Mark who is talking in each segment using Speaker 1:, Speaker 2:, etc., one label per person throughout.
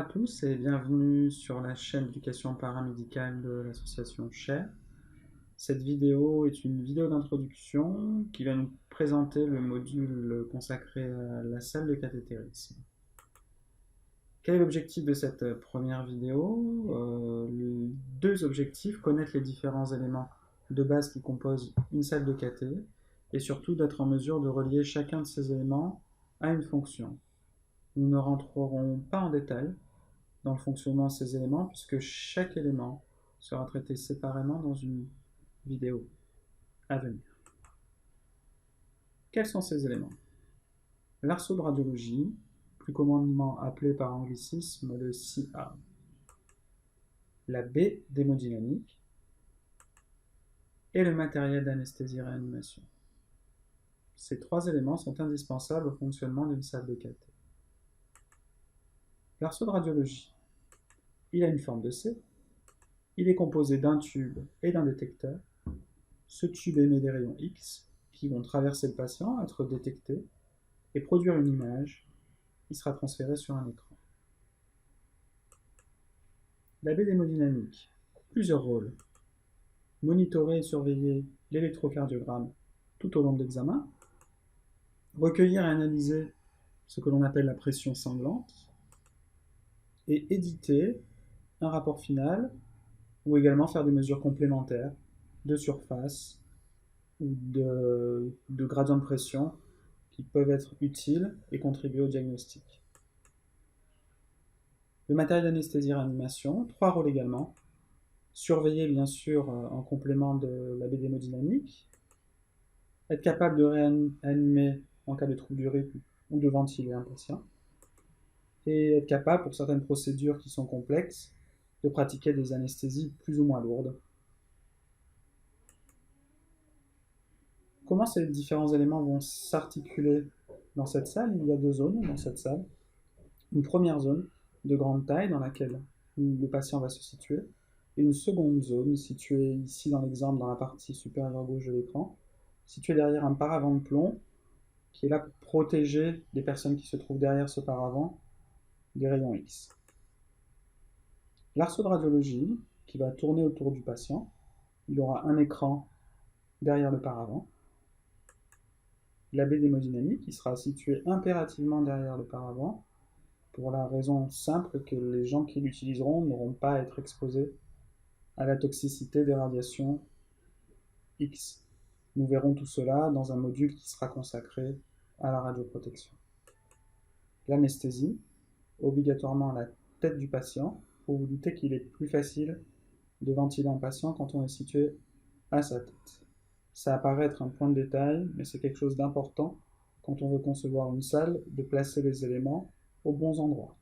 Speaker 1: tous et bienvenue sur la chaîne d'éducation paramédicale de l'association CHER. Cette vidéo est une vidéo d'introduction qui va nous présenter le module consacré à la salle de cathétérisme. Quel est l'objectif de cette première vidéo? Deux objectifs: connaître les différents éléments de base qui composent une salle de cathé et surtout d'être en mesure de relier chacun de ces éléments à une fonction. Nous ne rentrerons pas en détail dans le fonctionnement de ces éléments puisque chaque élément sera traité séparément dans une vidéo à venir. Quels sont ces éléments? L'arceau de radiologie, plus communément appelé par anglicisme le CA, la baie d'hémodynamique et le matériel d'anesthésie-réanimation. Ces trois éléments sont indispensables au fonctionnement d'une salle de cathé. L'arceau de radiologie, il a une forme de C, il est composé d'un tube et d'un détecteur. Ce tube émet des rayons X qui vont traverser le patient, être détectés et produire une image qui sera transférée sur un écran. La baie d'hémodynamique, plusieurs rôles: monitorer et surveiller l'électrocardiogramme tout au long de l'examen, recueillir et analyser ce que l'on appelle la pression sanglante, et éditer un rapport final, ou également faire des mesures complémentaires de surface ou de gradient de pression qui peuvent être utiles et contribuer au diagnostic. Le matériel d'anesthésie-réanimation, trois rôles également: surveiller bien sûr en complément de la baie d'hémodynamique, être capable de réanimer en cas de trouble du rythme ou de ventiler un patient, et être capable, pour certaines procédures qui sont complexes, de pratiquer des anesthésies plus ou moins lourdes. Comment ces différents éléments vont s'articuler dans cette salle? Il y a deux zones dans cette salle. Une première zone de grande taille dans laquelle le patient va se situer, et une seconde zone située ici dans l'exemple dans la partie supérieure gauche de l'écran, située derrière un paravent de plomb qui est là pour protéger les personnes qui se trouvent derrière ce paravent des rayons X. L'arceau de radiologie qui va tourner autour du patient, il aura un écran derrière le paravent. La baie d'hémodynamique qui sera située impérativement derrière le paravent, pour la raison simple que les gens qui l'utiliseront n'auront pas à être exposés à la toxicité des radiations X. Nous verrons tout cela dans un module qui sera consacré à la radioprotection. L'anesthésie, obligatoirement à la tête du patient. Pour vous douter qu'il est plus facile de ventiler un patient quand on est situé à sa tête. Ça apparaît être un point de détail, mais c'est quelque chose d'important quand on veut concevoir une salle, de placer les éléments aux bons endroits.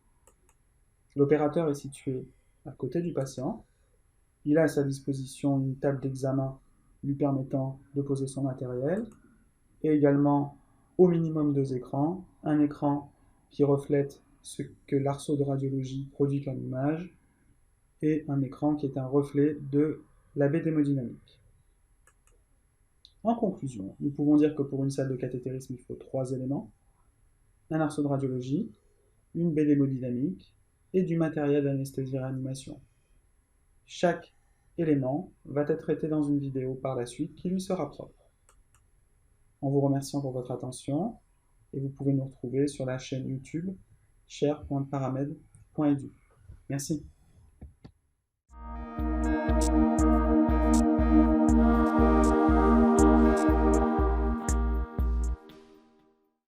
Speaker 1: L'opérateur est situé à côté du patient. Il a à sa disposition une table d'examen lui permettant de poser son matériel, et également au minimum deux écrans, un écran qui reflète ce que l'arceau de radiologie produit comme image, et un écran qui est un reflet de la baie d'hémodynamique. En conclusion, nous pouvons dire que pour une salle de cathétérisme, il faut trois éléments: un arceau de radiologie, une baie d'hémodynamique et du matériel d'anesthésie-réanimation. Chaque élément va être traité dans une vidéo par la suite qui lui sera propre. En vous remerciant pour votre attention, et vous pouvez nous retrouver sur la chaîne YouTube cher.paramed.edu. Merci.